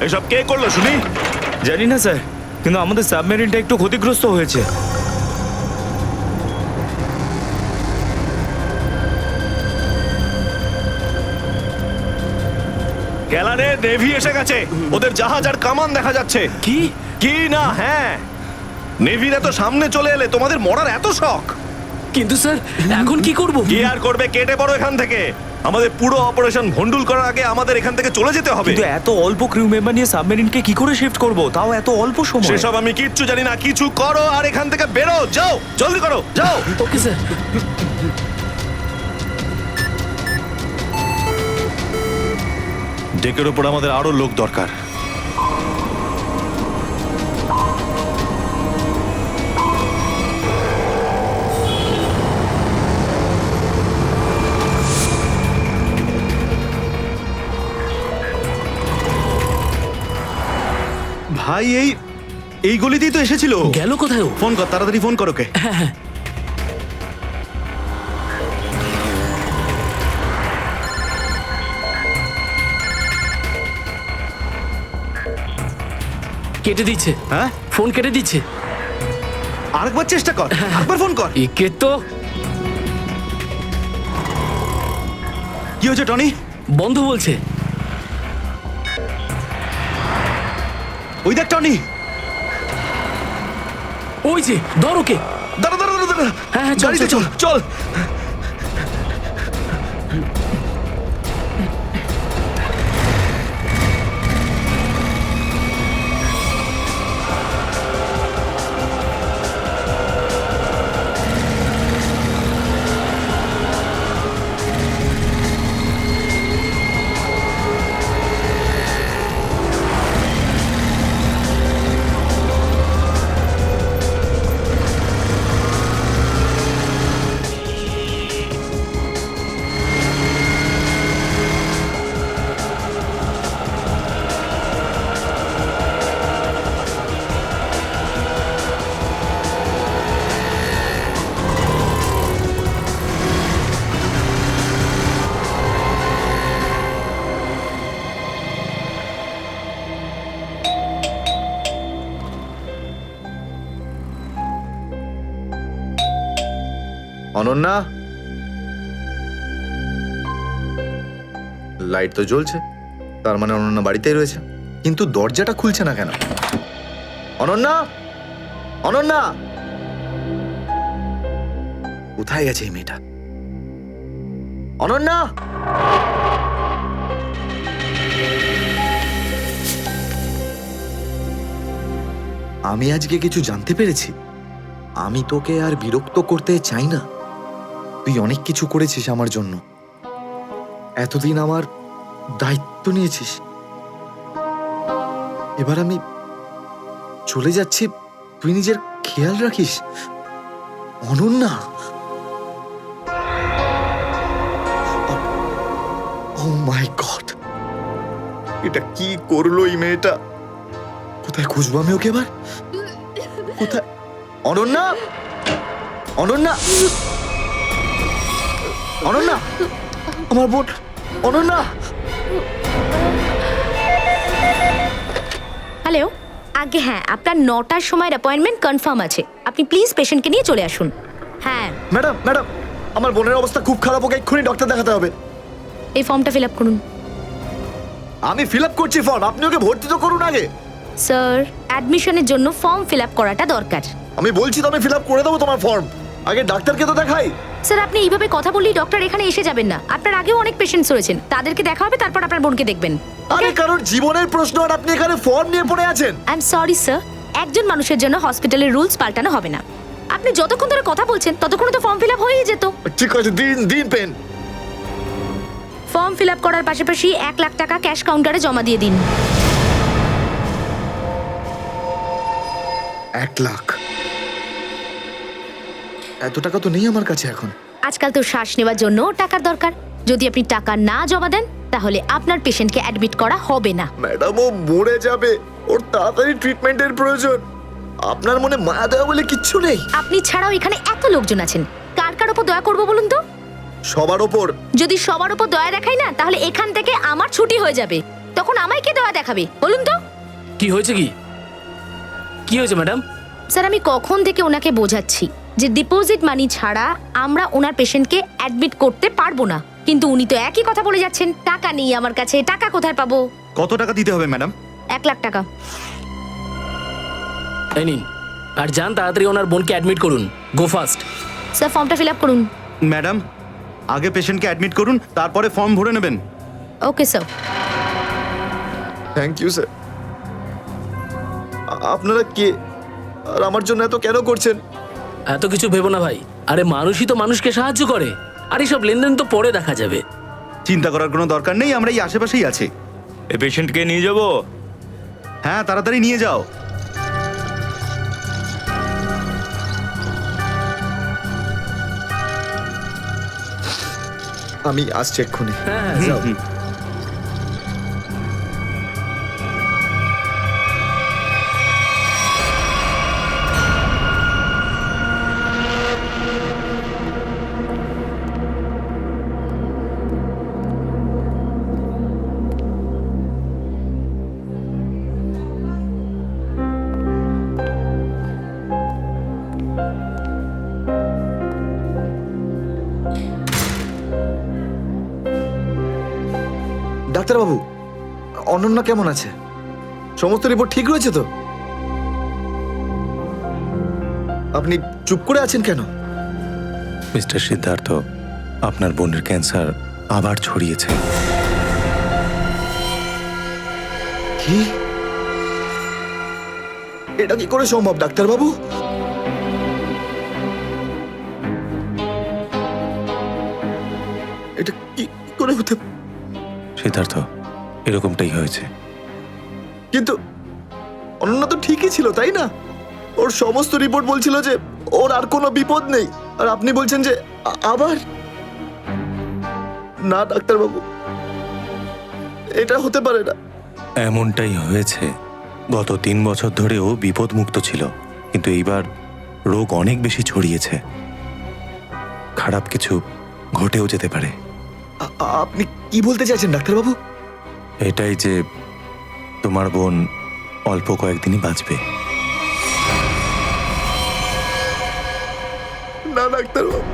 এসব কে করলো শুনি? জানি না স্যার, কিন্তু আমাদের সাবমেরিনটা একটু ক্ষতিগ্রস্ত হয়েছে। গ্যালানে নেভি এসে গেছে, ওদের জাহাজ আর কামান দেখা যাচ্ছে। কি? কি না? হ্যাঁ, নেভির এত সামনে চলে এলে তোমাদের মরার এত শখ। কিন্তু স্যার এখন কি করব? কি আর করবে, কেটে পড়ো এখান থেকে। আমাদের পুরো অপারেশন ভন্ডুল করার আগে আমাদের এখান থেকে চলে যেতে হবে। কিন্তু এত অল্প ক্রিউ মেম্বার নিয়ে সাবমেরিনকে কি করে শিফট করব, তাও এত অল্প সময়? সেসব আমি কিচ্ছু জানি না, কিছু করো আর এখান থেকে বেরো, যাও, জলদি করো, যাও। Okay sir. ডেকের উপর আমাদের আরো লোক দরকার। ভাই এই গলিতেই তো এসেছিল। গেল কোথায় ও? ফোন কর, তাড়াতাড়ি ফোন কর ওকে। কেটে দিচ্ছে। হ্যাঁ, ফোন কেটে দিচ্ছে। আরেকবার চেষ্টা কর, আরেকবার ফোন কর। একে তো কি হয়েছে টনি? বন্ধ বলছে। ওই দেখ টনি। ওই যে ধর ওকে। দাঁড়া দাঁড়া দাঁড়া দাঁড়া। হ্যাঁ, হ্যাঁ, চল, গাড়িতে চল, চল চল। অনন্যা, লাইট তো জ্বলছে, তার মানে অনন্যা বাড়িতেই রয়েছে, কিন্তু দরজাটা খুলছে না কেন? অনন্যা, অনন্যা, কোথায় গেছে এই মেয়েটা? অনন্যা, আমি আজকে কিছু জানতে পেরেছি। আমি তোকে আর বিরক্ত করতে চাই না। তুই অনেক কিছু করেছিস আমার জন্য, এতদিন আমার দায়িত্ব নিয়েছিস। এবার আমি চলে যাচ্ছি, তুই নিজের খেয়াল রাখিস। অনন্যা, ও মাই গড, এটা কি করলো এই মেয়েটা? কোথায় খুঁজবো আমি ওকে এবার? কোথায়? অনন্যা, অনন্যা, অনন্যা, আমার বোন অনন্যা। হ্যালো, আগে হ্যাঁ, আপনার 9টার সময় অ্যাপয়েন্টমেন্ট কনফার্ম আছে। আপনি প্লিজ পেশেন্টকে নিয়ে চলে আসুন। হ্যাঁ, ম্যাডাম ম্যাডাম, আমার বোনের অবস্থা খুব খারাপ, ওকে এক্ষুনি ডক্টর দেখাতে হবে। এই ফর্মটা ফিল আপ করুন। আমি ফিল আপ করছি ফর্ম, আপনি ওকে ভর্তি তো করুন আগে। স্যার, অ্যাডমিশনের জন্য ফর্ম ফিল আপ করাটা দরকার। আমি বলছি তো আমি ফিল আপ করে দেবো তোমার ফর্ম, আগে ডাক্তারকে তো দেখাই। স্যার, আপনি এইভাবে কথা বললেই ডক্টর এখানে এসে যাবেন না। আপনার আগেও অনেক পেশেন্টস রয়েছেন, তাদেরকে দেখা হবে, তারপর আপনার বোনকে দেখবেন। আরে কারোর জীবনের প্রশ্ন আর আপনি এখানে ফর্ম নিয়ে পড়ে আছেন। আই এম সরি স্যার, একজন মানুষের জন্য হসপিটালের রুলস পাল্টানো হবে না। আপনি যতক্ষণ ধরে কথা বলছেন ততক্ষণ তো ফর্ম ফিল আপ হয়েই যেত। ঠিক আছে, দিন দিন পেন। ফর্ম ফিল আপ করার পাশাপাশি 1 লাখ টাকা ক্যাশ কাউন্টারে জমা দিয়ে দিন। 1 লাখ? এত টাকা তো নেই আমার কাছে এখন। আজকাল তো শ্বাস নেওয়ার জন্য টাকার দরকার। যদি আপনি টাকা না জমা দেন তাহলে আপনার পেশেন্টকে অ্যাডমিট করা হবে না। ম্যাডাম, ও মরে যাবে, ওর তাড়াতাড়ি ট্রিটমেন্টের প্রয়োজন। আপনার মনে মায়া দেওয়া বলে কিচ্ছু নেই? আপনি ছাড়াও এখানে এত লোকজন আছেন, কার কার উপর দয়া করবো বলুন তো? সবার ওপর। যদি সবার উপর দয়া দেখাই না, তাহলে এখান থেকে আমার ছুটি হয়ে যাবে। তখন আমায় কে দেওয়া দেখাবে বলুন তো? কি হয়েছে কি হয়েছে ম্যাডাম? স্যার, আমি কখন থেকে ওনাকে বোঝাচ্ছি যে ডিপোজিট মানি ছাড়া আমরা ওনার পেশেন্টকে অ্যাডমিট করতে পারবো না, কিন্তু উনি তো একই কথা বলে যাচ্ছেন, টাকা নেই আমার কাছে, টাকা কোথায় পাবো? কত টাকা দিতে হবে ম্যাডাম? 1 লাখ টাকা। এই নিন, আর যান তাড়াতাড়ি ওনার বোনকে অ্যাডমিট করুন। Go fast. স্যার, ফর্মটা ফিল আপ করুন। ম্যাডাম, আগে পেশেন্টকে অ্যাডমিট করুন, তারপরে ফর্ম ভরে নেবেন। Okay sir. Thank you sir. আপনারা কে আর আমার জন্য এত কেন করছেন? এত কিছু ভেবো না ভাই, আরে মানুষই তো মানুষকে সাহায্য করে, আর এইসব লেনদেন তো পরে দেখা যাবে। চিন্তা করার কোনো দরকার নেই, আমরা এই আশেপাশেই আছি। এই পেশেন্টকে নিয়ে যাবো। হ্যাঁ, তাড়াতাড়ি নিয়ে যাও। আমি আসছি এক্ষুনি। হ্যাঁ যাও। ডাক্তারবাবু, অনন্যা কেমন আছে? সমস্ত রিপোর্ট ঠিক রয়েছে তো? আপনি চুপ করে আছেন কেন? মিস্টার সিদ্ধার্থ, আপনার বোনের ক্যান্সার আবার ছড়িয়েছে। কি? এটা কি করে সম্ভব ডাক্তারবাবু? এটা কি করে হতে? সিদ্ধার্থ, এরকমটাই হয়েছে। কিন্তু অনন্যা তো ঠিকই ছিল, তাই না? ওর সমস্ত রিপোর্ট বলছিল যে ওর আর কোনো বিপদ নেই, আর আপনি বলছেন যে আবার? না ডাক্তারবাবু, এটা হতে পারে না। এমনটাই হয়েছে। গত 3 বছর ধরেও বিপদমুক্ত ছিল, কিন্তু এইবার রোগ অনেক বেশি ছড়িয়েছে। খারাপ কিছু ঘটেও যেতে পারে। আপনি কি বলতে চাইছেন ডাক্তারবাবু? এটাই যে তোমার বোন অল্প কয়েকদিনই বাঁচবে। না ডাক্তারবাবু,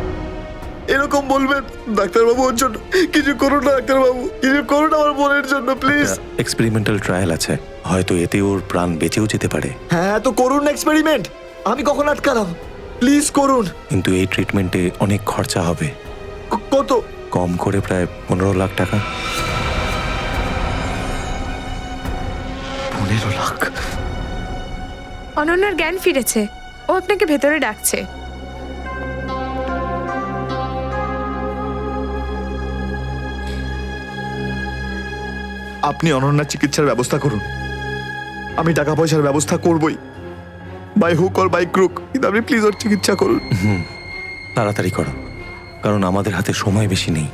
এরকম বলবেন? ডাক্তারবাবু, ওর জন্য কিছু করুন না ডাক্তারবাবু, কিছু করুন আমার বোনের জন্য প্লিজ। এক্সপেরিমেন্টাল ট্রায়াল আছে, হয়তো এতে ওর প্রাণ বেঁচেও যেতে পারে। হ্যাঁ, তো করুন না এক্সপেরিমেন্ট, আমি কখন আটকালাম? প্লিজ করুন। কিন্তু এই ট্রিটমেন্টে অনেক খরচা হবে। কত? কম করে প্রায় 15 লাখ টাকা। 15 লাখ? অনন্যার জ্ঞান ফিরেছে, ও আপনাকে ভেতরে ডাকছে। আপনি অনন্যার চিকিৎসার ব্যবস্থা করুন, আমি টাকা পয়সার ব্যবস্থা করবই, by hook or by crook, কিন্তু আপনি প্লিজ ওর চিকিৎসা করুন। তাড়াতাড়ি করো, কারণ আমাদের হাতে সময় বেশি নেই।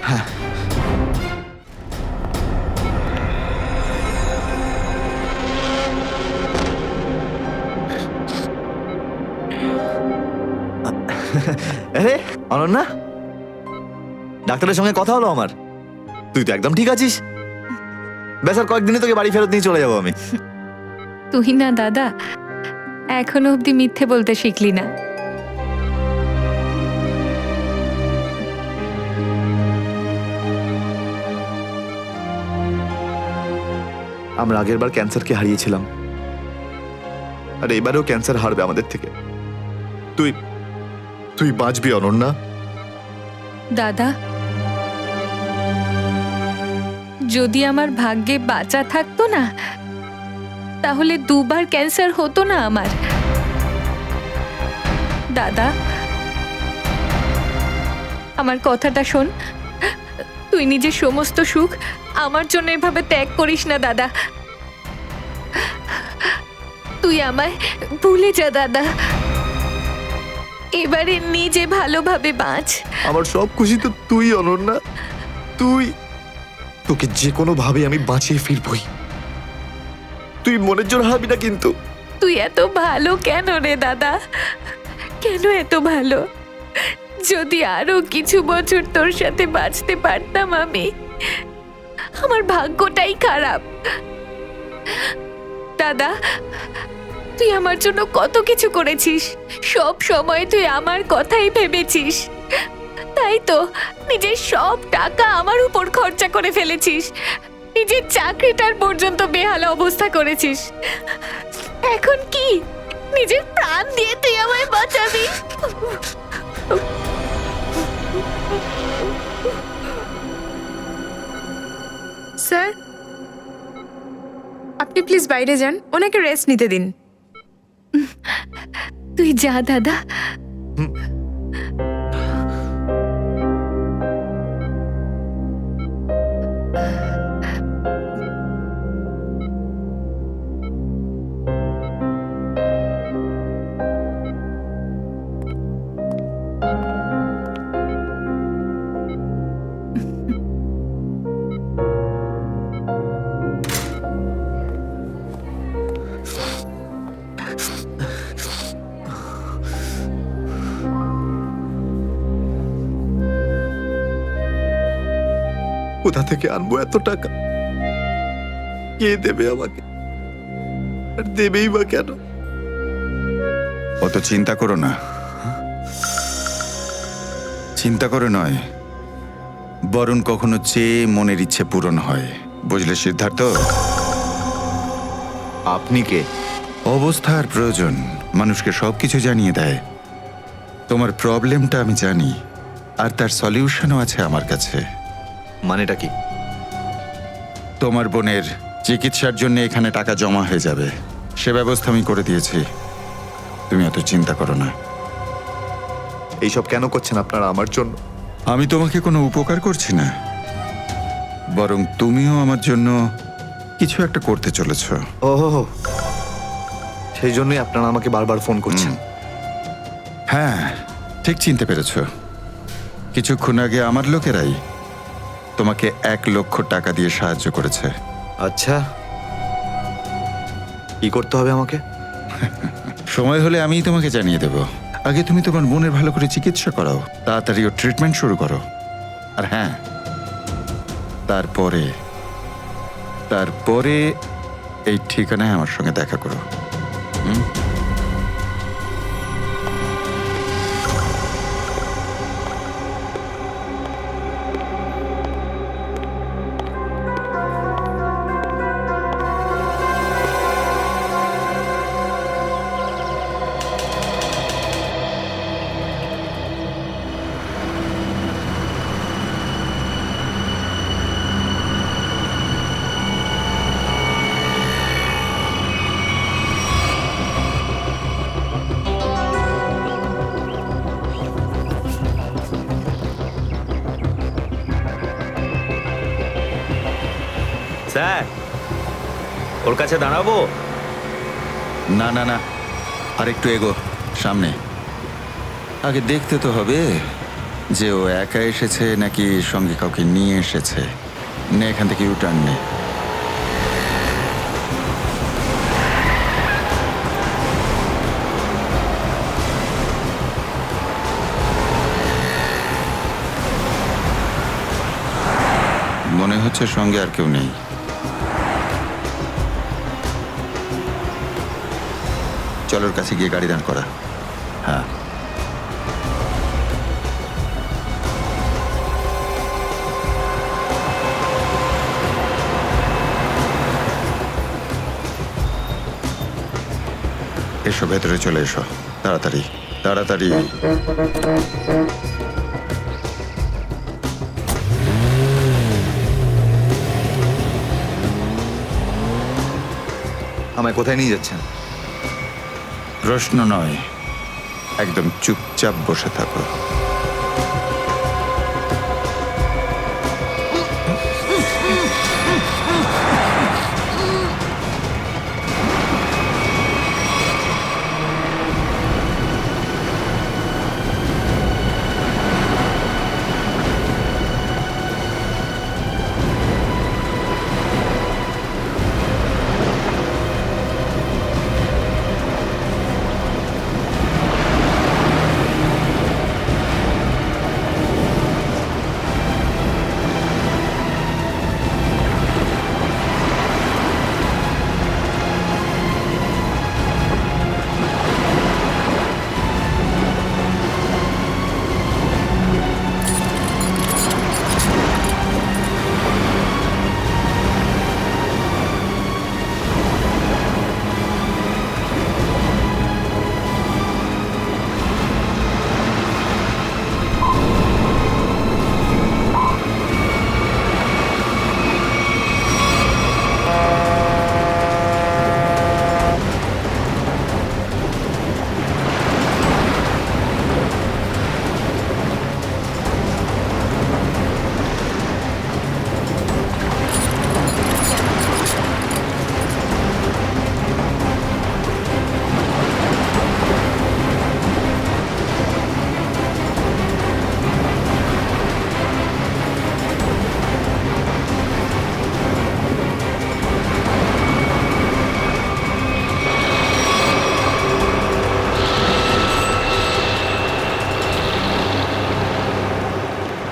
হ্যাঁ। আরে অনন্যা, ডাক্তারের সঙ্গে কথা হলো আমার, তুই তো একদম ঠিক আছিস। বেশ, আর কয়েকদিনে তোকে বাড়ি ফেরত নিয়ে চলে যাবো আমি। তুই না দাদা, এখনো অব্দি মিথ্যে বলতে শিখলি না। আমরা আগের বার ক্যান্সারকে হারিয়েছিলাম, আর এবারেও ক্যান্সার হারবে আমাদের থেকে। তুই তুই বাঁচবি অনন্যা। দাদা, যদি আমার ভাগ্যে বাঁচা থাকতো না, তাহলে 2 বার ক্যান্সার হতো না আমার। দাদা, আমার কথাটা শোন, তুই নিজের সমস্ত সুখ আমার জন্য এভাবে ত্যাগ করিস না দাদা। তুই আমায় ভুলে যা দাদা, এবারে নিজে ভালোভাবে বাঁচ। আমার সব খুশি তো তুই অনন্যা, তুই। তোকে যে কোনো ভাবে আমি বাঁচিয়ে ফিরবই, তুই মনের জোর হারবি না কিন্তু। তুই এত ভালো কেন রে দাদা, কেন এত ভালো? যদি আরো কিছু বছর তোর সাথে বাঁচতে পারতাম আমার ভাগ্যটাই খারাপ। দাদা, তুই আমার জন্য কত কিছু করেছিস, সব সময় তুই আমার কথাই ভেবেছিস, তাই তো নিজের সব টাকা আমার উপর খরচা করে ফেলেছিস, নিজের চাকরিটার পর্যন্ত বেহালা অবস্থা করেছিস। এখন কি নিজের প্রাণ দিয়ে তুই আমায় বাঁচাবি? স্যার, আপনি প্লিজ বাইরে যান, ওনাকে রেস্ট নিতে দিন। তুই যা দাদা। কোথা থেকে আনবো এত টাকা? কে দেবে আমাকে? আর দেবেই বা কেন? অত চিন্তা করো না, চিন্তা করে নয়, বরং কখনো চেয়ে মনের ইচ্ছে পূরণ হয়, বুঝলে সিদ্ধার্থ? আপনি কে? অবস্থার প্রয়োজন মানুষকে সবকিছু জানিয়ে দেয়। তোমার প্রবলেমটা আমি জানি, আর তার সলিউশনও আছে আমার কাছে। মানেটা কি? তোমার বোনের চিকিৎসার জন্য এখানে টাকা জমা হয়ে যাবে, সে ব্যবস্থা আমি করে দিয়েছি। তুমি অত চিন্তা করো না। এইসব কেন করছেন আপনারা আমার জন্য? আমি তোমাকে কোনো উপকার করছি না, বরং তুমিও আমার জন্য কিছু একটা করতে চলেছ। ওহো, সেই জন্যই আপনারা আমাকে বারবার ফোন করছেন। হ্যাঁ, ঠিক চিনতে পেরেছ। কিছুক্ষণ আগে আমার লোকেরাই তোমাকে 1 লক্ষ টাকা দিয়ে সাহায্য করেছে। আচ্ছা, কি করতে হবে আমাকে? সময় হলে আমিই তোমাকে জানিয়ে দেব। আগে তুমি তোমার বোনের ভালো করে চিকিৎসা করাও, তাড়াতাড়ি ওর ট্রিটমেন্ট শুরু করো। আর হ্যাঁ, তারপরে তারপরে এই ঠিকানায় আমার সঙ্গে দেখা করো। স্যার, ওর কাছে দাঁড়াবো? না না না, আর একটু এগো সামনে। আগে দেখতে তো হবে যে ও একা এসেছে নাকি সঙ্গে কাউকে নিয়ে এসেছে। নে, এখান থেকে ইউটার্ন নে। মনে হচ্ছে সঙ্গে আর কেউ নেই। চলোর কাছে গিয়ে গাড়ি দাঁড় করা। হ্যাঁ, এসো, ভেতরে চলে এসো, তাড়াতাড়ি তাড়াতাড়ি। আমায় কোথায় নিয়ে যাচ্ছেন? প্রশ্ন নয়, একদম চুপচাপ বসে থাকো।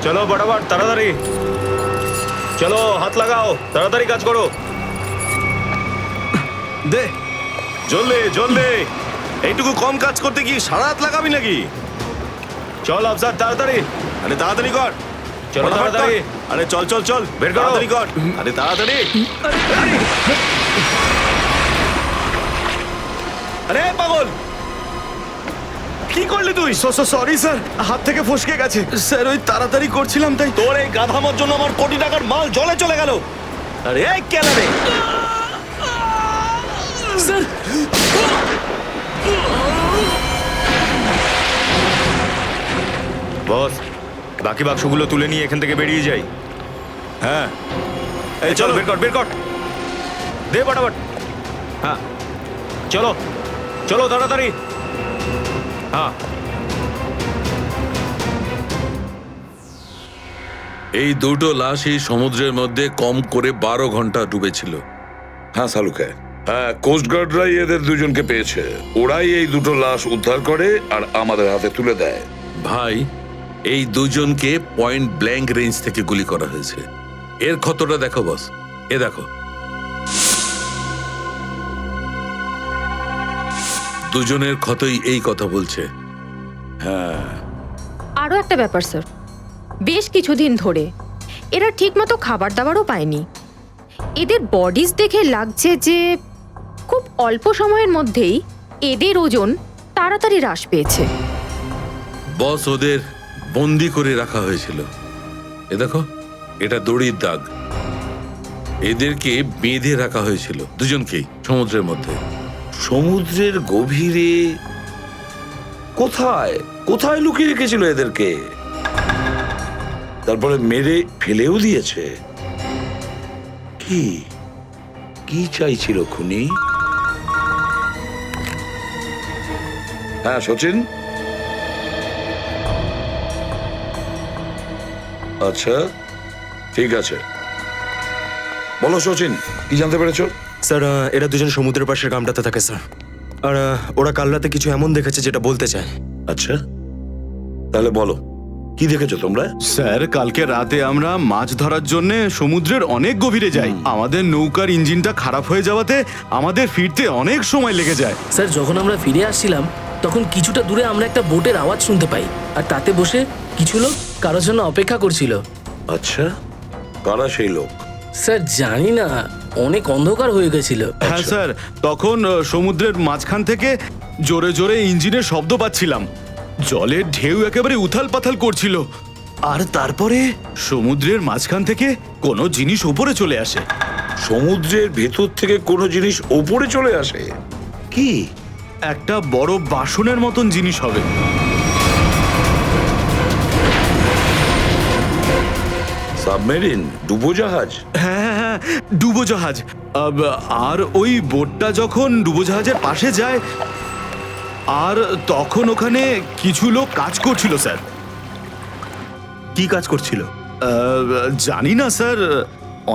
চলো বটাবট তাড়াতাড়ি চলো, হাত লাগাও, তাড়াতাড়ি কাজ করো। দে জলদি জলদি, এইটুকু কম কাজ করতে কি সারা রাত লাগাবি নাকি? চল আফসার তাড়াতাড়ি, আরে তাড়াতাড়ি কর। চলো ফটাফট তাড়াতাড়ি। কর। আরে চল চল চল, বের করো। তাড়াতাড়ি কর। আরে তাড়াতাড়ি। আরে পাগল, কি করলি তুই? সরি স্যার, হাত থেকে ফসকে গেছে স্যার, ওই তাড়াতাড়ি করছিলাম তাই। তোর এই গাধামার জন্য আমার কোটি টাকার মাল জলে চলে গেল। আরে এই কেলারে, স্যার বস, বাকি বাক্সগুলো তুলে নিয়ে এখান থেকে বেরিয়ে যাই। হ্যাঁ এই চলো, বের কর বের কর, দে বটাবট। হ্যাঁ চলো চলো তাড়াতাড়ি। হ্যাঁ এই দুটো লাশই সমুদ্রের মধ্যে কম করে 12 ঘন্টা ডুবেছিল। হ্যাঁ সালুকে, হ্যাঁ কোস্টগার্ডরাই এদের দুজনকে পেয়েছে। ওরাই এই দুটো লাশ উদ্ধার করে আর আমাদের হাতে তুলে দেয়। ভাই, এই দুজনকে পয়েন্ট ব্ল্যাঙ্ক রেঞ্জ থেকে গুলি করা হয়েছে। এর ক্ষতটা দেখো বস, এ দেখো। দুজনের ক্ষতই এই কথা বলছে। হ্যাঁ, আরও একটা ব্যাপার স্যার, বেশ কিছুদিন ধরে এরা ঠিকমতো খাবার দাবারও পায়নি। এদের বডিজ দেখে লাগছে যে খুব অল্প সময়ের মধ্যেই এদের ওজন তাড়াতাড়ি হ্রাস পেয়েছে। বস, ওদের বন্দি করে রাখা হয়েছিল। এ দেখো, এটা দড়ির দাগ। এদেরকে বেঁধে রাখা হয়েছিল দুজনকেই সমুদ্রের মধ্যে। সমুদ্রের গভীরে কোথায় কোথায় লুকিয়ে রেখেছিল এদেরকে? তারপরে মেরে ফেলেও দিয়েছে। কি কি চাইছিল খুনি? হ্যাঁ সচিন, আচ্ছা ঠিক আছে, বলো সচিন, কি জানতে পেরেছো? স্যার, এরা দুজন সমুদ্রের পাশের গ্রামটাতে থাকে স্যার। আর ওরা কাল রাতে কিছু এমন দেখেছে যেটা বলতে চায়। আচ্ছা, তাহলে বলো কি দেখেছো তোমরা? স্যার, কালকে রাতে আমরা মাছ ধরার জন্য সমুদ্রের অনেক গভীরে যাই। আমাদের নৌকার ইঞ্জিনটা খারাপ হয়ে যাওয়াতে আমাদের ফিরতে অনেক সময় লেগে যায়। স্যার, যখন আমরা ফিরে আসছিলাম তখন কিছুটা দূরে আমরা একটা বোটের আওয়াজ শুনতে পাই, আর তাতে বসে কিছু লোক কারোর জন্য অপেক্ষা করছিল। আচ্ছা, কারা সেই লোক? স্যার জানি না, অনেক অন্ধকার হয়ে গেছিল। হ্যাঁ স্যার, তখন সমুদ্রের মাঝখান থেকে জোরে জোরে ইঞ্জিনের শব্দ পাচ্ছিলাম। জলের ঢেউ একেবারে উথাল পাথাল করছিল। আর তারপরে সমুদ্রের মাঝখান থেকে কোনো জিনিস উপরে চলে আসে। সমুদ্রের ভেতর থেকে কোনো জিনিস ওপরে চলে আসে? কি? একটা বড় বাসনের মতন জিনিস হবে। সাবমেরিন, ডুবোজাহাজ? হ্যাঁ, ডুবোজাহাজ। আর ওই বোটটা যখন ডুবোজাহাজের পাশে যায়, আর তখন ওখানে কিছু লোক কাজ করছিল স্যার। কি কাজ করছিল? জানি না স্যার,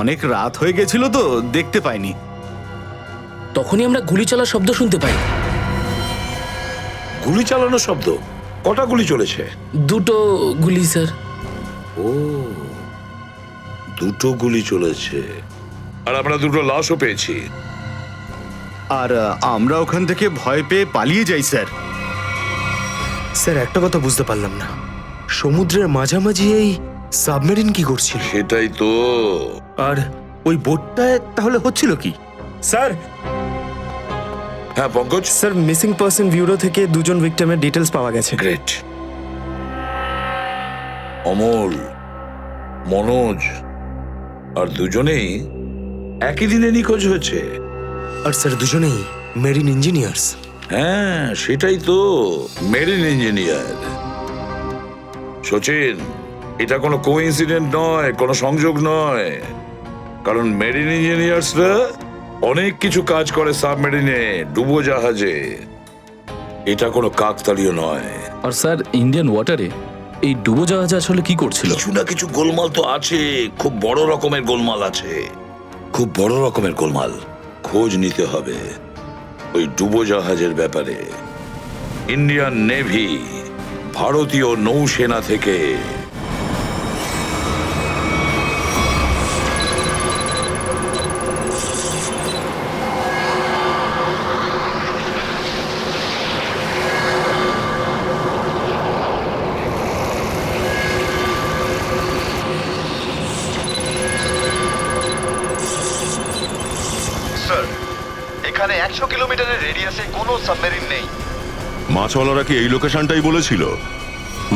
অনেক রাত হয়ে গেছিল তো দেখতে পাইনি। তখনই আমরা গুলি চলার শব্দ শুনতে পাই। গুলি চালানোর শব্দ? কটা গুলি চলেছে? দুটো গুলি স্যার। ও, দুটো গুলি চলেছে। আর আমরা দুটো লাশও পেয়েছি। আর আমরা ওখান থেকে ভয় পেয়ে পালিয়ে যাই স্যার। স্যার, একটা কথা বুঝতে পারলাম না, সমুদ্রের মাঝামাঝি এই সাবমেরিন কি করছিল? সেটাই তো। আর ওই বোটটায় তাহলে হচ্ছিল কি? স্যার, হ্যাঁ Pankaj? Sir, missing person bureau থেকে দুজন ভিক্টিমের ডিটেলস পাওয়া গেছে। গ্রেট। অমল, মনোজ আর দুজনেই একই দিনে নিখোঁজ হয়েছে। আর স্যার, দুজনেই মেরিন ইঞ্জিনিয়ার্স। হ্যাঁ সেটাই তো, মেরিন ইঞ্জিনিয়ার। সচিন, এটা কোনো কোইন্সিডেন্ট নয়, কোনো সংযোগ নয়। কারণ মেরিন ইঞ্জিনিয়ার্সরা অনেক কিছু কাজ করে সাবমেরিনে, ডুবোজাহাজে। এটা কোনো কাকতালীয় নয়। আর স্যার, ইন্ডিয়ান ওয়াটারে এই ডুবোজাহাজ আসলে কি করছিল? কিছু না কিছু গোলমাল তো আছে, খুব বড় রকমের গোলমাল আছে, খুব বড় রকমের গোলমাল। খোঁজ নিতে হবে ওই ডুবোজাহাজের ব্যাপারে। ইন্ডিয়ান নেভি, ভারতীয় নৌসেনা থেকে রেডিয়াসে কোনো সাবমেরিন নেই। মাছওয়ালারা কি এই লোকেশনটাই বলেছিল?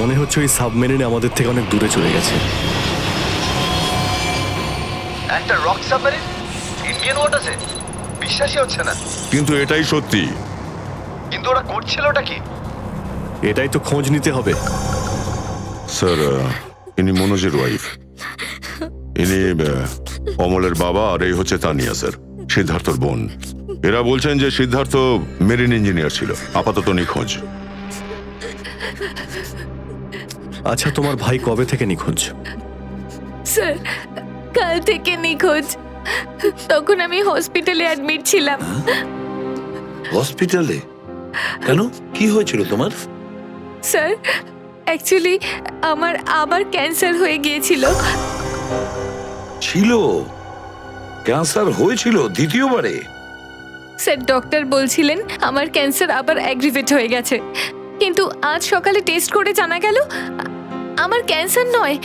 মনে হচ্ছে ওই সাবমেরিন আমাদের থেকে অনেক দূরে চলে গেছে। একটা রক সাবমেরিন ইন্ডিয়ান ওয়াটারে? বিশ্বাসই হচ্ছে না। কিন্তু এটাই সত্যি। কিন্তু ওরা করছিলটা কি? এটাই তো খোঁজ নিতে হবে। স্যার, ইনি মনোজের ওয়াইফ। ইনি অমলের বাবা, আর এই হচ্ছে তানিয়া স্যার, সিদ্ধার্থর বোন। এরা বলছেন যে সিদ্ধার্থ মেরিন ইঞ্জিনিয়ার ছিল, আপাতত নিখোঁজ। আচ্ছা, তোমার ভাই কবে থেকে নিখোঁজ? স্যার, কাল থেকে নিখোঁজ। তখন আমি হসপিটালে অ্যাডমিট ছিলাম। হসপিটালে? কেন, কি হয়েছিল তোমার? স্যার, অ্যাকচুয়ালি আমার আবার ক্যান্সার হয়ে গিয়েছিল। ছিল? ক্যান্সার হয়েছিল দ্বিতীয়বারে? স্যার, ডক্টর বলছিলেন আমার ক্যান্সার আবার অ্যাগ্রিভেট হয়ে গেছে, কিন্তু আজ সকালে টেস্ট করে জানা গেল আমার ক্যান্সার নয়,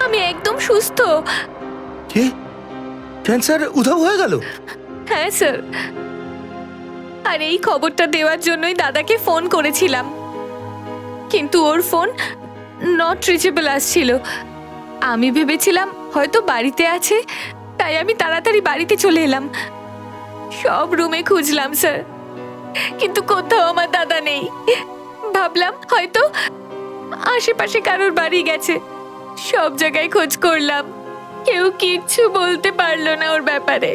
আমি একদম সুস্থ। কি, ক্যান্সার উধাও হয়ে গেল? হ্যাঁ স্যার, আর এই খবরটা দেওয়ার জন্যই দাদাকে ফোন করেছিলাম, কিন্তু ওর ফোন নট রিচেবল আসছিল। আমি ভেবেছিলাম হয়তো বাড়িতে আছে, তাই আমি তাড়াতাড়ি বাড়িতে চলে এলাম। সব রুমে খুঁজলাম স্যার, কিন্তু কোথাও আমার দাদা নেই। ভাবলাম হয়তো আশেপাশে কারোর বাড়ি গেছে। সব জায়গায় খোঁজ করলাম, কেউ কিচ্ছু বলতে পারলো না ওর ব্যাপারে।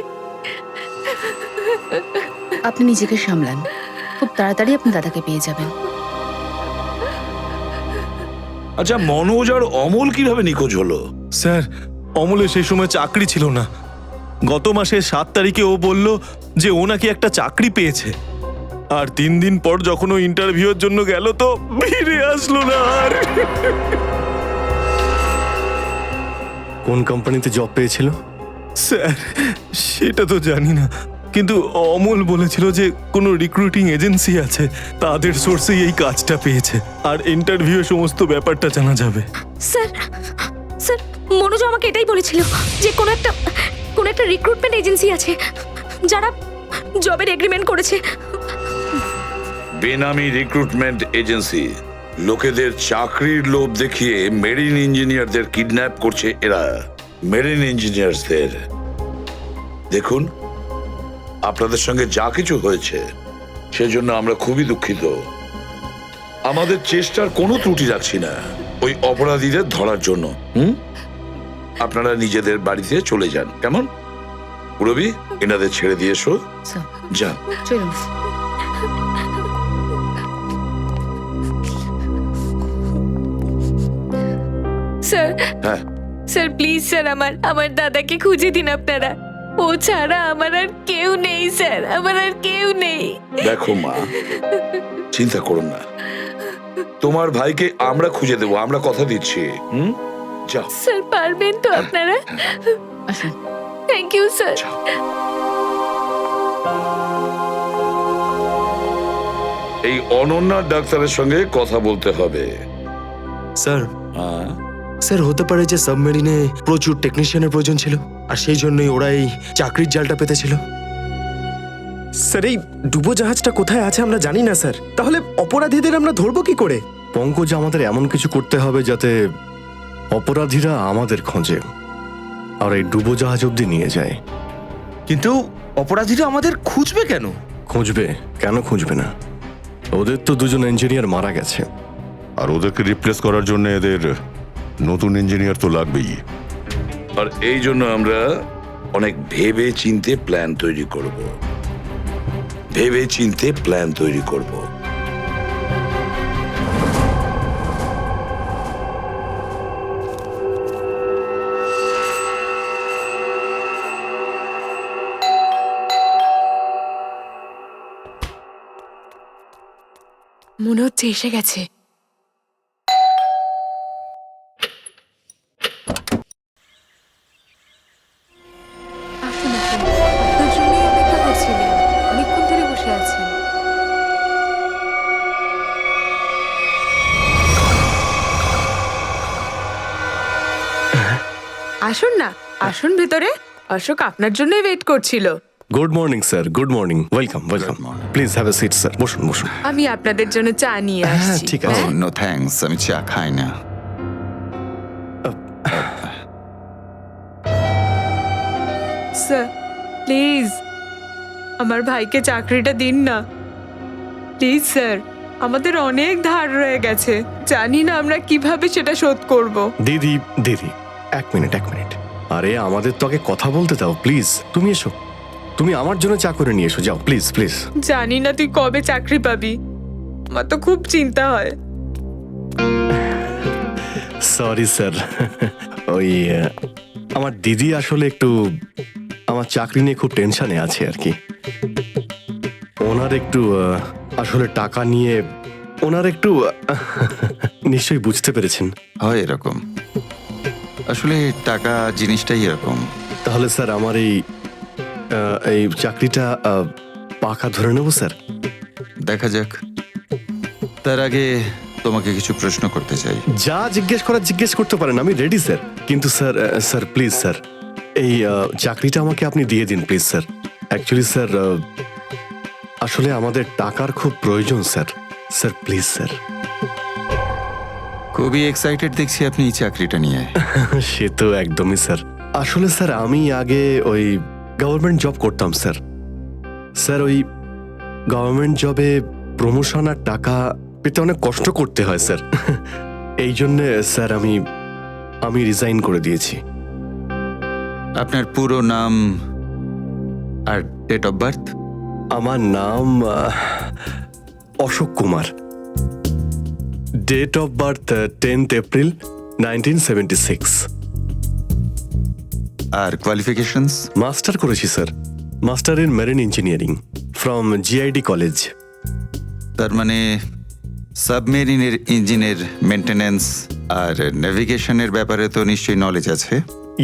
আপনি নিজেকে সামলান, খুব তাড়াতাড়ি আপনি দাদাকে পেয়ে যাবেন। আচ্ছা, মনোজ আর অমল কিভাবে নিখোঁজ হলো? স্যার, অমলের সেই সময় চাকরি ছিল না। গত মাসের 7 তারিখে ও বলল যে ও নাকি একটা চাকরি পেয়েছে, আর 3 দিন পর যখন ও ইন্টারভিউর জন্য গেল তো ফিরে আসলো না আর। কোন কোম্পানিতে জব পেয়েছিল? স্যার, সেটা তো জানি না, কিন্তু অমল বলেছিল যে কোনো রিক্রুটিং এজেন্সি আছে, তাদের সোর্সেই এই কাজটা পেয়েছে, আর ইন্টারভিউ সমস্ত ব্যাপারটা জানা যাবে। স্যার, স্যার, মনোজ আমাকে এটাই বলেছিল যে কোনো একটা রিক্রুটমেন্ট এজেন্সি আছে যারা জবের এগ্রিমেন্ট করেছে। বেনামি রিক্রুটমেন্ট এজেন্সি, লোকেদের চাকরির লোভ দেখিয়ে মেরিন ইঞ্জিনিয়ারদের কিডন্যাপ করছে এরা। মেরিন ইঞ্জিনিয়ারদের দেখুন, আপনাদের সঙ্গে যা কিছু হয়েছে সেজন্য আমরা খুবই দুঃখিত। আমাদের চেষ্টার কোনো ত্রুটি রাখছি না ওই অপরাধীদের ধরার জন্য। আপনারা নিজেদের বাড়িতে চলে যান, কেমন? পুরবি, এনাদের ছেড়ে দিয়ে এসো। যান, চলুন। স্যার, হ্যাঁ স্যার প্লিজ স্যার, আমার দাদাকে খুঁজে দিন আপনারা। ও ছাড়া আমার আর কেউ নেই স্যার, আমার আর কেউ নেই। দেখো মা, চিন্তা করুন না, তোমার ভাইকে আমরা খুঁজে দেবো, আমরা কথা দিচ্ছি। যাও স্যার, পারবেন তো আপনারা? আসুন। Thank you sir. এই অনন্যার ডাক্তারের সঙ্গে কথা বলতে হবে। স্যার, স্যার হতে পারে যে সাবমেরিনে প্রচুর টেকনিশিয়ানের প্রয়োজন ছিল, আর সেই জন্যই ওরা এই চাকরির জালটা পেতেছিল। স্যার, এই ডুবো জাহাজটা কোথায় আছে আমরা জানি না স্যার, তাহলে অপরাধীদের আমরা ধরবো কি করে? পঙ্কজ, আমাদের এমন কিছু করতে হবে যাতে অপরাধীরা আমাদের খোঁজে আর এই ডুবোজাহাজ অব্দি নিয়ে যায়। কিন্তু অপরাধীরা আমাদের খুঁজবে কেন? খুঁজবে কেন? খুঁজবে না? ওদের তো 2জন ইঞ্জিনিয়ার মারা গেছে, আর ওদেরকে রিপ্লেস করার জন্য এদের নতুন ইঞ্জিনিয়ার তো লাগবেই। আর এই জন্য আমরা অনেক ভেবে চিন্তে প্ল্যান তৈরি করব। ভেবে চিন্তে প্ল্যান তৈরি করব। মনে হচ্ছে এসে গেছে। আসুন, আসুন, আপনার জন্যই অপেক্ষা করছিলাম, অনেকক্ষণ ধরে বসে আছেন। আসুন না, আসুন ভেতরে। অশোক আপনার জন্যই ওয়েট করছিল। Good morning sir, good morning, welcome welcome. Please have a seat sir, বসুন বসুন। আমি আপনাদের জন্য চা নিয়ে হ্যাঁ আসছি। ঠিক আছে। নো থ্যাঙ্কস, আমি চা খাই না। স্যার প্লিজ আমার ভাইকে চাকরিটা দিন না প্লিজ স্যার। আমাদের অনেক ধার রয়ে গেছে, জানি না আমরা কিভাবে সেটা শোধ করব। দিদি দিদি, এক মিনিট এক মিনিট। আরে আমাদের তো আগে কথা বলতে দাও প্লিজ। তুমি এসো, তুমি আমার জন্য চা করে নিয়ে এসো, যাও প্লিজ প্লিজ। জানি না তুই কবে চাকরি পাবি, আমার তো খুব চিন্তা হয়। সরি স্যার, ওই আমার দিদি আসলে একটু আমার চাকরি নিয়ে খুব টেনশনে আছে আর কি। ওনার একটু আসলে টাকা নিয়ে ওনার একটু নিশ্চয়ই বুঝতে পেরেছেন। হয় এরকম, আসলে টাকা জিনিসটাই এরকম। তাহলে স্যার আমার এই চাকরিটা পাকা ধরে নেবো স্যার? দেখা যাক, তার আগে তোমাকে কিছু প্রশ্ন করতে চাই। যা জিজ্ঞেস করার জিজ্ঞেস করতে পারেন, আমি রেডি স্যার। কিন্তু স্যার স্যার প্লিজ স্যার, এই চাকরিটা আমাকে আপনি দিয়ে দিন প্লিজ স্যার। অ্যাকচুয়ালি স্যার আসলে আমাদের টাকার খুব প্রয়োজন স্যার। Sir please sir. খুবই এক্সাইটেড দেখছি আপনি এই চাকরিটা নিয়ে। সে তো একদমই স্যার। আসলে স্যার আমি আগে ওই গভর্নমেন্ট জব করতাম স্যার। স্যার ওই গভর্নমেন্ট জবে প্রমোশন আর টাকা পেতে অনেক কষ্ট করতে হয় স্যার। এই জন্যে স্যার আমি রিজাইন করে দিয়েছি। আপনার পুরো নাম আর ডেট অফ বার্থ? আমার নাম Ashok Kumar. Date of birth 10th April 1976। আর কোয়ালিফিকেশনস? মাস্টার করেছি sir, master in marine engineering from GID college. তার মানে সাবমেরিনের ইঞ্জিনের মেনটেন্যান্স আর নেভিগেশনের ব্যাপারে তো নিশ্চয়ই নলেজ আছে।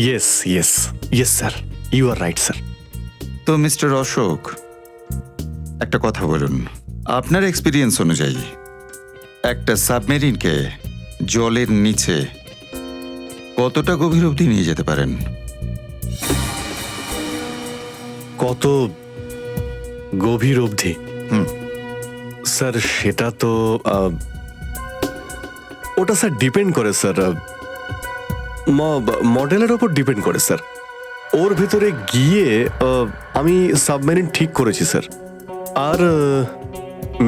Yes yes yes sir, you are right sir. তো মিস্টার অশোক, একটা কথা বলুন, আপনার এক্সপিরিয়েন্স অনুযায়ী একটা সাবমেরিনকে জলের নিচে কতটা গভীর অবধি নিয়ে যেতে পারেন? কত গভীর অবধি? স্যার সেটা তো ওটা স্যার ডিপেন্ড করে স্যার, মডেলের ওপর ডিপেন্ড করে স্যার। ওর ভেতরে গিয়ে আমি সাবমেরিন ঠিক করেছি স্যার। আর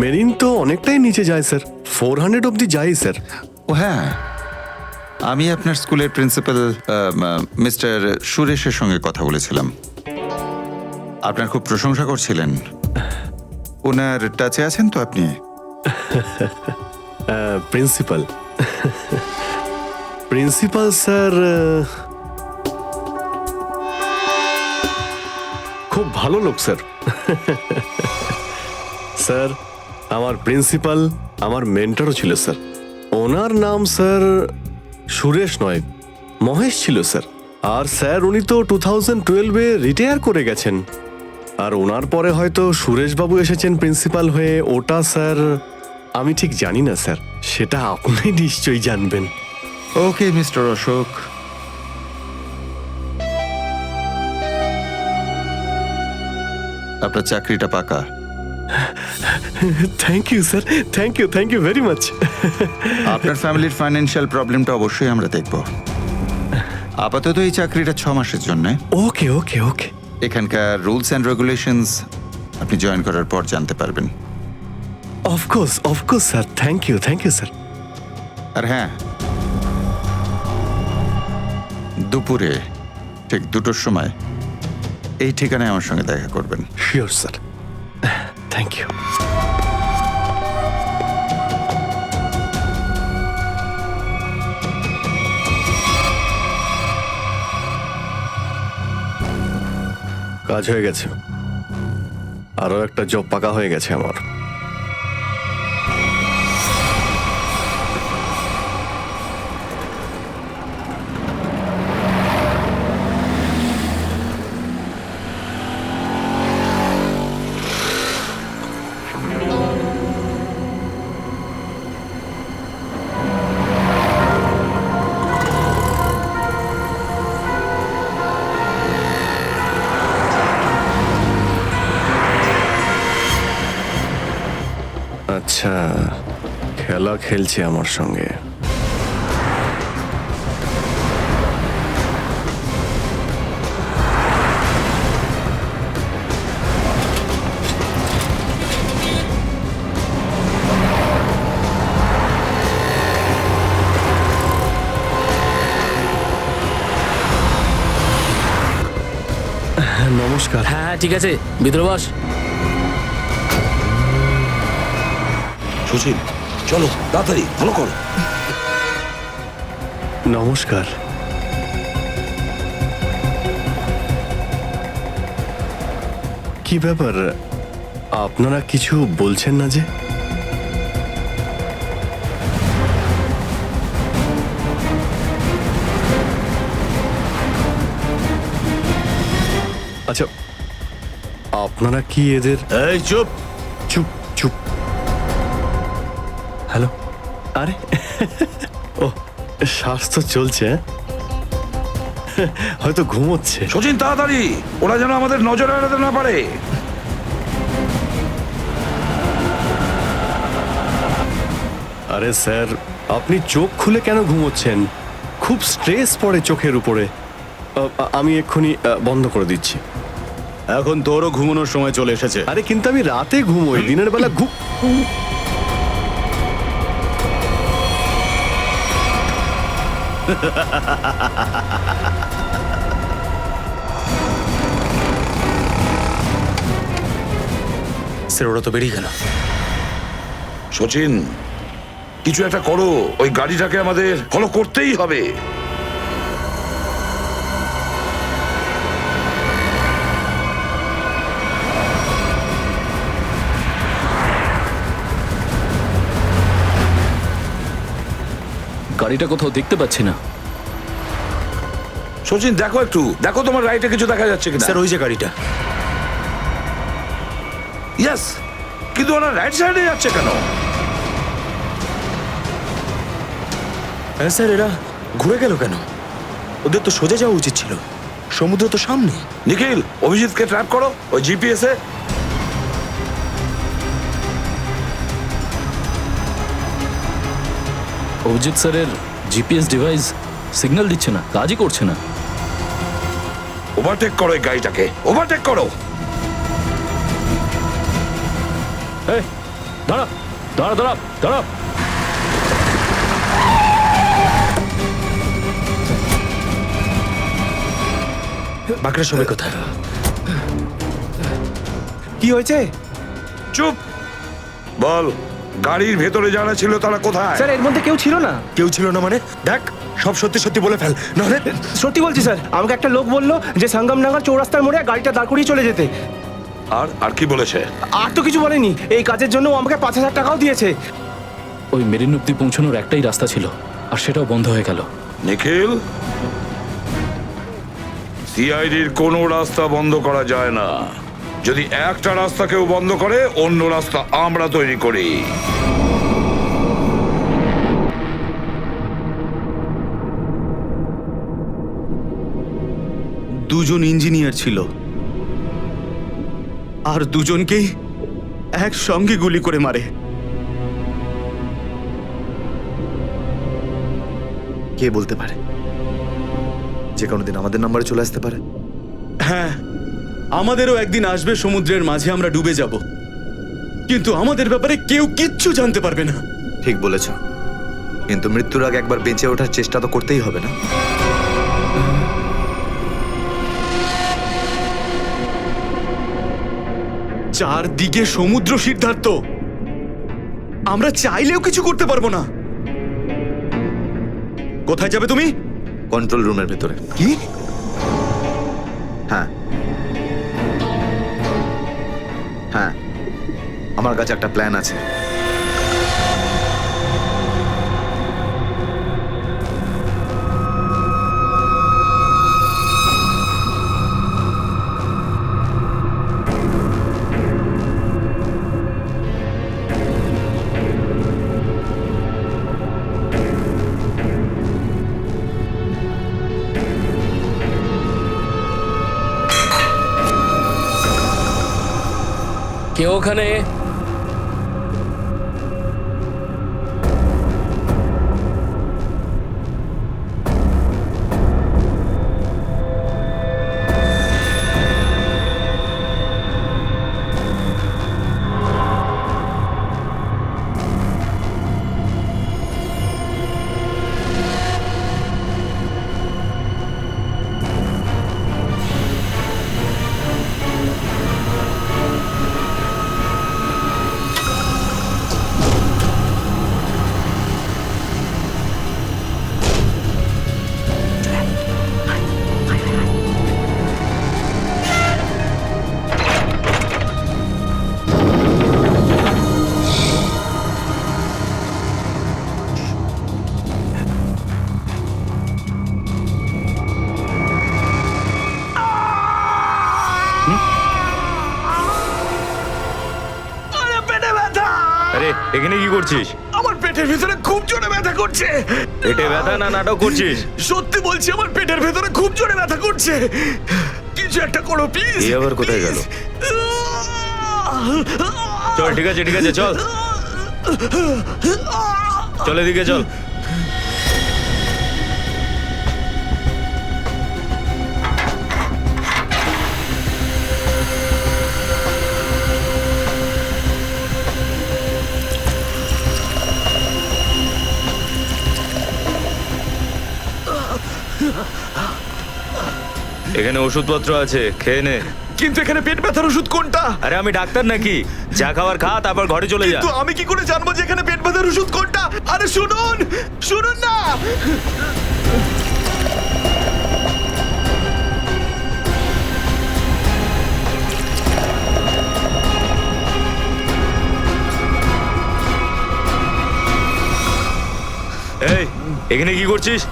মেরিন তো অনেকটাই নিচে যায় স্যার, 400 অবধি যাই স্যার। ও হ্যাঁ, আমি আপনার স্কুলের প্রিন্সিপাল মিস্টার সুরেশের সঙ্গে কথা বলেছিলাম, আপনার খুব প্রশংসা করছিলেন। ওনার টাচে আছেন তো আপনি? প্রিন্সিপাল প্রিন্সিপাল স্যার খুব ভালো লোক স্যার। স্যার আমার প্রিন্সিপাল আমার মেন্টরও ছিল স্যার। ওনার নাম স্যার সুরেশ নয়, মহেশ ছিল স্যার। আর স্যার উনি তো 2012-এ রিটায়ার করে গেছেন। আর ওনার পরে হয়তো সুরেশবাবু এসেছেন প্রিন্সিপাল হয়ে, ওটা স্যার আমি ঠিক জানি না স্যার, সেটা আপনি নিশ্চয়ই জানবেন। ওকে মিস্টার অশোক, আপনার চাকরিটা পাকা। Thank you sir, thank you very much. আপনার ফ্যামিলির ফাইন্যান্সিয়াল প্রবলেমটা অবশ্যই আমরা দেখব। আপাতত এই চাকরিটা 6 মাসের জন্য। ওকে ওকে ওকে। এখানকার রুলস অ্যান্ড রেগুলেশনস আপনি জয়েন করার পর জানতে পারবেন। Of course sir, thank you sir. আর হ্যাঁ, দুপুরে ঠিক 2টোর সময় এই ঠিকানায় আমার সঙ্গে দেখা করবেন। Sure sir, thank you. কাজ হয়ে গেছে, আরো একটা জব পাকা হয়ে গেছে আমার। আচ্ছা, খেলা খেলছে আমার সঙ্গে। নমস্কার। হ্যাঁ ঠিক আছে, ভিতরে বস। সুশীল, চলো তাড়াতাড়ি, ভালো করো। নমস্কার। কি ব্যাপার, আপনারা কিছু বলছেন না যে? আচ্ছা, আপনারা কি এদের... এই চুপ চুপ চুপ। হ্যালো, আরে ও, স্বাস্থ্য চলছে, হয়তো ঘুমোচ্ছে। সচিন তাড়াতাড়ি, ওরা যেন আমাদের নজরে এড়াতে না পারে। আরে স্যার, আপনি চোখ খুলে কেন ঘুমোচ্ছেন? খুব স্ট্রেস পড়ে চোখের উপরে। আমি এক্ষুনি বন্ধ করে দিচ্ছি। এখন তোরও ঘুমানোর সময় চলে এসেছে। আরে কিন্তু আমি রাতে ঘুমোই, দিনের বেলা স্যার ওরা তো বেরিয়ে গেল। সচিন, কিছু একটা করো, ওই গাড়িটাকে আমাদের ফলো করতেই হবে। গাড়িটা কোথাও দেখতে পাচ্ছি না। সচিন দেখো একটু, দেখো তোমার রাইটে কিছু দেখা যাচ্ছে কিনা। স্যার ওই যে গাড়িটা। ইয়েস, কিন্তু ওরা রাইট সাইডে যাচ্ছে কেন? হ্যাঁ স্যার, এরা ঘুরে গেল কেন? ওদের তো সোজা যাওয়া উচিত ছিল, সমুদ্র তো সামনে। নিখিল, অভিজিৎকে ট্র্যাপ করো ওই জিপিএস এ। অভিজিৎ স্যারের জিপিএস ডিভাইস সিগন্যাল দিচ্ছে না, কাজই করছে না। ওভারটেক করো এই গাড়িটাকে, ওভারটেক করো। এই দাঁড়া দাঁড়া দাঁড়া দাঁড়া। বাকিরা সবাই কোথায়? কি হয়েছে? চুপ, বল গাড়ির ভেতরে যারা ছিল তারা কোথায়? স্যার এর মধ্যে কেউ ছিল না। কেউ ছিল না মানে? দেখ, সব সত্যি সত্যি বলে ফেল, নাহলে। সত্যি বলছি স্যার, আমাকে একটা লোক বললো যে সঙ্গমনগর চৌরাস্তার মোড়ে গাড়িটা দাঁড় করিয়ে চলে যেতে। আর কি বলেছে? আর তো কিছু বলেনি। এই কাজের জন্য আমাকে 5,000 টাকাও দিয়েছে। ওই মেরিন অব্দি পৌঁছানোর একটাই রাস্তা ছিল, আর সেটাও বন্ধ হয়ে গেল। নিখিল, সিআইডির কোনো রাস্তা বন্ধ করা যায় না। যদি একটা রাস্তা কেউ বন্ধ করে, অন্য রাস্তা আমরা তৈরি করি। দুজন ইঞ্জিনিয়ার ছিল, আর দুজনকেই একসঙ্গে গুলি করে মারে। কে বলতে পারে? যে কোনো দিন আমাদের নাম্বারে চলে আসতে পারে। হ্যাঁ, আমাদেরও একদিন আসবে সমুদ্রের মাঝে আমরা ডুবে যাব, কিন্তু আমাদের ব্যাপারে কেউ কিচ্ছু জানতে পারবে না। ঠিক বলেছ, কিন্তু মৃত্যুর আগে একবার বেঁচে ওঠার চেষ্টা তো করতেই হবে না? চারদিকে সমুদ্র, সিদ্ধার্থ। আমরা চাইলেও কিছু করতে পারবো না। কোথায় যাবে তুমি? কন্ট্রোল রুমের ভেতরে। কি? হ্যাঁ হ্যাঁ, আমার কাছে একটা প্ল্যান আছে। কেউ ওখানে? আরে এখানে কি করছিস? আমার পেটের ভিতরে খুব জোরে ব্যথা করছে। পেটে ব্যথা না নাটক করছিস? সত্যি বলছি, আমার পেটের ভেতরে খুব জোরে ব্যথা করছে। কিছু একটা করো প্লিজ। এই আবার কোথায় গেল? চল ঠিক আছে চল চল এদিকে চল। এখানে ওষুধপত্র আছে, খেয়ে নে। কিন্তু এখানে পেট ব্যথার ওষুধ কোনটা? আরে আমি ডাক্তার নাকি? যা খাবার খা, তারপর ঘরে চলে যা। কিন্তু আমি কি করে জানবো যে এখানে পেট ব্যথার ওষুধ কোনটা? আরে শুনুন, শুনুন না। এই এখানে কি করছিস?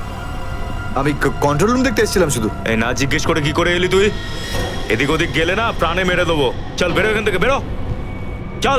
আমি কন্ট্রোল রুম দেখতে এসেছিলাম শুধু। এই না জিজ্ঞেস করে কি করে এলি তুই? এদিক ওদিক গেলে না প্রাণে মেরে দেবো। চল বেরো এখান থেকে, বেরো চল।